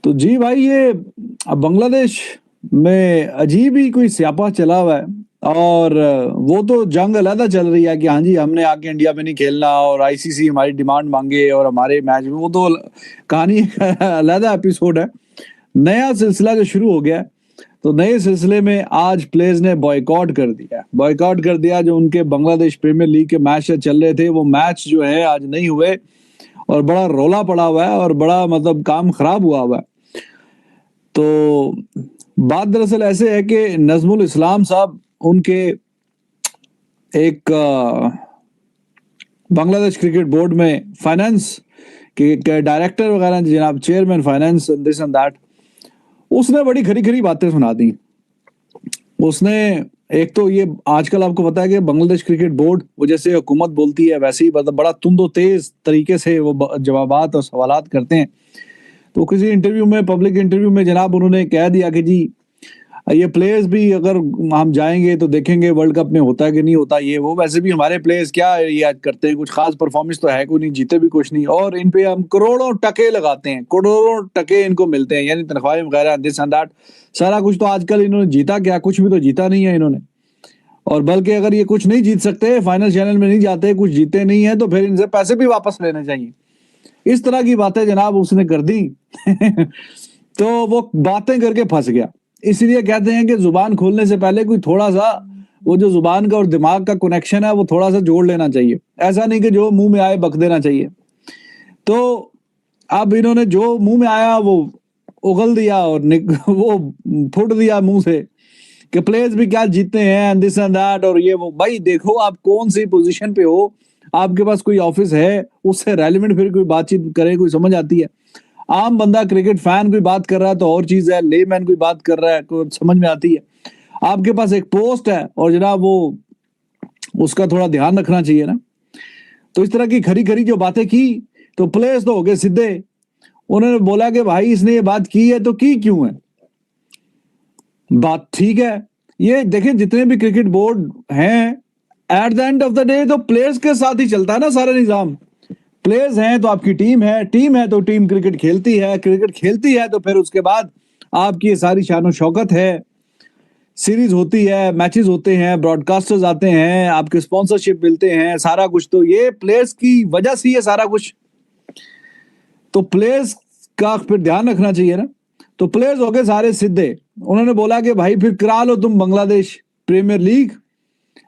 तो जी भाई ये अब बांग्लादेश में अजीब ही कोई स्यापा चला हुआ है। और वो तो जंग अलहदा चल रही है कि हाँ जी हमने आके इंडिया में नहीं खेलना और आईसीसी हमारी डिमांड मांगे और हमारे मैच में वो तो कहानी अलहदा एपिसोड है। नया सिलसिला जो शुरू हो गया है, तो नए सिलसिले में आज प्लेयर्स ने बॉयकॉट कर दिया जो उनके बांग्लादेश प्रीमियर लीग के मैच चल रहे थे वो मैच जो है आज नहीं हुए। और बड़ा रौला पड़ा हुआ है और बड़ा मतलब काम खराब हुआ है। तो बात दरअसल ऐसे है कि नजमुल इस्लाम साहब उनके एक बांग्लादेश क्रिकेट बोर्ड में फाइनेंस के डायरेक्टर वगैरह जनाब chairman finance this and that, उसने बड़ी खरी खरी बातें सुना दी। उसने एक तो ये आजकल आपको पता है कि बांग्लादेश क्रिकेट बोर्ड वो जैसे हुकूमत बोलती है वैसे ही मतलब बड़ा तुंदो तेज तरीके से वो जवाबात और सवालात करते हैं। तो किसी इंटरव्यू में पब्लिक इंटरव्यू में जनाब उन्होंने कह दिया कि जी ये प्लेयर्स भी अगर हम जाएंगे तो देखेंगे वर्ल्ड कप में होता है कि नहीं होता ये वो, वैसे भी हमारे प्लेयर्स क्या ये आज करते हैं, कुछ खास परफॉर्मेंस तो है कोई नहीं, जीते भी कुछ नहीं और इन पे हम करोड़ों टके लगाते हैं, करोड़ों टके इनको मिलते हैं यानी तनख्वाहें वगैरह दिस एंड दैट सारा कुछ। तो आजकल इन्होंने जीता क्या, कुछ भी तो जीता नहीं है इन्होंने। और बल्कि अगर ये कुछ नहीं जीत सकते, फाइनल चैनल में नहीं जाते, कुछ जीते नहीं है, तो फिर इनसे पैसे भी वापस लेने चाहिए। इस तरह की बातें जनाब उसने कर दी तो वो बातें करके फंस गया। इसलिए कहते हैं कि जुबान खोलने से पहले कोई थोड़ा सा वो जो जुबान का और दिमाग का कनेक्शन है वो थोड़ा सा जोड़ लेना चाहिए। ऐसा नहीं कि जो मुंह में आए बक देना चाहिए। तो अब इन्होंने जो मुंह में आया वो उगल दिया और वो फुट दिया मुंह से कि प्लेयर्स भी क्या जीतते हैं दिस एंड दैट और ये वो। भाई देखो आप कौन सी पोजीशन पे हो, आपके पास कोई ऑफिस है, उससे रेलिवेंट फिर कोई बातचीत करे, कोई समझ आती है। आम बंदा क्रिकेट फैन कोई बात कर रहा है तो और चीज है, लेमैन कोई बात कर रहा है कोई समझ में आती है। आपके पास एक पोस्ट है और जनाब वो उसका थोड़ा ध्यान रखना चाहिए ना। तो इस तरह की खरी खरी जो बातें की तो प्लेयर्स तो हो गए सीधे। उन्होंने बोला कि भाई इसने ये बात की है तो की क्यों है, बात ठीक है। ये देखें जितने भी क्रिकेट बोर्ड हैं at the end of the day तो प्लेयर्स के साथ ही चलता है ना सारा निजाम। प्लेयर्स हैं तो आपकी टीम है तो टीम क्रिकेट खेलती है तो फिर उसके बाद आपकी ये सारी शान शौकत है। सीरीज होती है, मैचेस होते हैं, ब्रॉडकास्टर्स आते हैं, आपके स्पॉन्सरशिप मिलते हैं, सारा कुछ तो ये प्लेयर्स की वजह से ही है सारा कुछ। तो प्लेयर्स का फिर ध्यान रखना चाहिए ना। तो प्लेयर्स हो गए सारे सीधे। उन्होंने बोला कि भाई फिर करा लो तुम बांग्लादेश प्रीमियर लीग,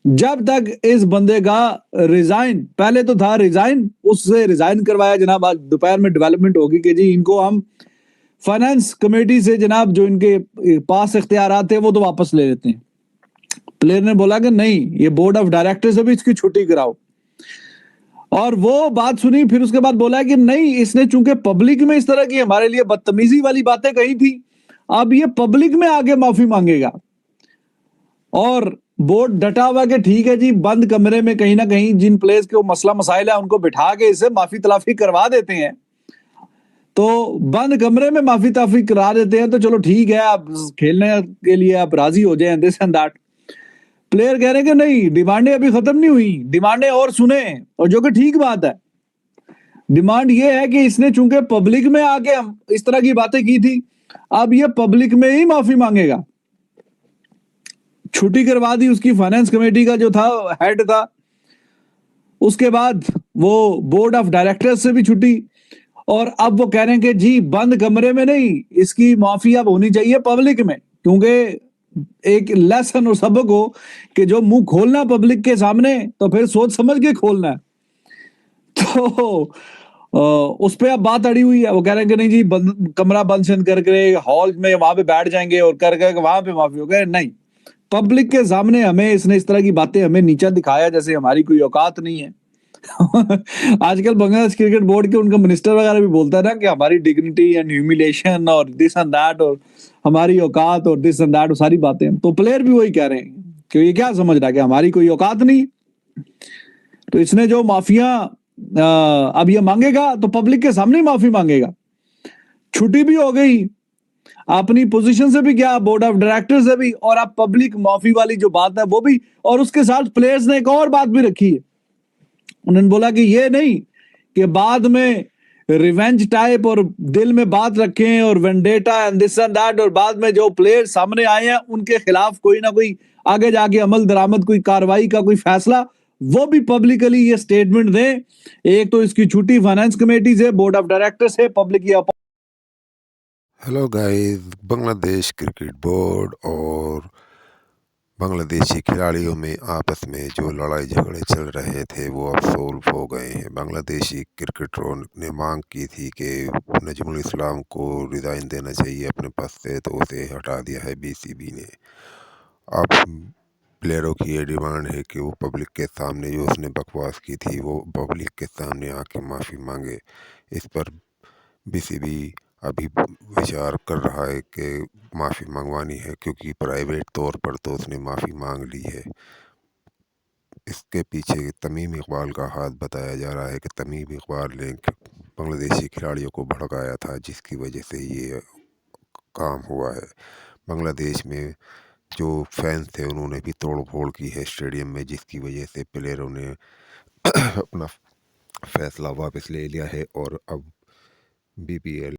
जब तक इस बंदे का रिजाइन, पहले तो था रिजाइन, उससे रिजाइन करवाया जनाब। आज दोपहर में डेवलपमेंट होगी कि जी इनको हम फाइनेंस कमेटी से जनाब जो इनके पास इख्तियारात थे वो तो वापस ले लेते हैं। प्लेयर ने बोला कि नहीं, ये बोर्ड ऑफ डायरेक्टर से भी इसकी छुट्टी कराओ। और वो बात सुनी, फिर उसके बाद बोला कि नहीं, इसने चूंकि पब्लिक में इस तरह की हमारे लिए बदतमीजी वाली बातें कही थी, अब ये पब्लिक में आगे माफी मांगेगा। और बोर्ड डटा हुआ कि ठीक है जी, बंद कमरे में कहीं ना कहीं जिन प्लेयर्स के मसला मसाइल है उनको बिठा के इससे माफी तलाफी करवा देते हैं। तो बंद कमरे में माफी ताफी करा देते हैं तो चलो ठीक है, आप खेलने के लिए आप राजी हो जाए दिस एंड दैट। प्लेयर कह रहे हैं कि नहीं, डिमांडें अभी खत्म नहीं हुई, डिमांडें और सुने, और जो कि ठीक बात है। डिमांड ये है कि इसने चूंकि पब्लिक में आके हम इस तरह की बातें की थी, अब ये पब्लिक में ही माफी मांगेगा। छुट्टी करवा दी उसकी फाइनेंस कमेटी का जो था हेड था, उसके बाद वो बोर्ड ऑफ डायरेक्टर्स से भी छुट्टी। और अब वो कह रहे हैं कि जी बंद कमरे में नहीं, इसकी माफी अब होनी चाहिए पब्लिक में, क्योंकि एक लेसन और सबक हो कि जो मुंह खोलना पब्लिक के सामने तो फिर सोच समझ के खोलना है। तो उस पे अब बात अड़ी हुई है। वो कह रहे हैं कि नहीं जी कमरा बंद करके हॉल में वहां पे बैठ जाएंगे और कर वहां पे माफी हो गए। नहीं, पब्लिक के सामने हमें इसने इस तरह की बातें हमें नीचा दिखाया जैसे हमारी कोई औकात नहीं है। आजकल बांग्लादेश क्रिकेट बोर्ड के उनका मिनिस्टर वगैरह भी बोलता है ना कि हमारी डिग्निटी एंड ह्यूमिलेशन और दिस एंड दैट और हमारी औकात और दिस एंड दैट और सारी बातें। तो प्लेयर भी वही कह रहे हैं कि ये क्या समझ रहा है कि हमारी कोई औकात नहीं। तो इसने जो माफिया अब ये मांगेगा तो पब्लिक के सामने माफी मांगेगा। छुट्टी भी हो गई, अपनी पोजीशन से भी गया, बोर्ड ऑफ डायरेक्टर से भी, और अब पब्लिक माफी वाली जो बात है वो भी। और उसके साथ प्लेयर्स ने एक और बात भी रखी है। उन्होंने बोला कि ये नहीं कि बाद में रिवेंज टाइप और दिल में बात रखें और vendetta and this and that, और बाद में जो प्लेयर सामने आए हैं उनके खिलाफ कोई ना कोई आगे जाके अमल दरामद, कोई कार्रवाई का कोई फैसला, वो भी पब्लिकली ये स्टेटमेंट दें। एक तो इसकी छुट्टी फाइनेंस कमेटी से, बोर्ड ऑफ डायरेक्टर से, पब्लिक या hello guys, Bangladesh cricket board और बांग्लादेशी खिलाड़ियों में आपस में जो लड़ाई झगड़े चल रहे थे वो अब सोल्व हो गए हैं। बांग्लादेशी क्रिकेटरों ने मांग की थी कि नजमुल इस्लाम को रिज़ाइन देना चाहिए अपने पद से, तो उसे हटा दिया है बीसीबी ने। अब प्लेयरों की ये डिमांड है कि वो पब्लिक के सामने जो उसने बकवास की थी वो पब्लिक के सामने आके माफ़ी मांगे। इस पर बीसीबी अभी विचार कर रहा है कि माफ़ी मंगवानी है, क्योंकि प्राइवेट तौर पर तो उसने माफ़ी मांग ली है। इसके पीछे तमीम इकबाल का हाथ बताया जा रहा है कि तमीम इकबाल ने बांग्लादेशी खिलाड़ियों को भड़काया था, जिसकी वजह से ये काम हुआ है। बांग्लादेश में जो फैंस थे उन्होंने भी तोड़ फोड़ की है स्टेडियम में, जिसकी वजह से प्लेयरों ने अपना फैसला वापस ले लिया है और अब बीपीएल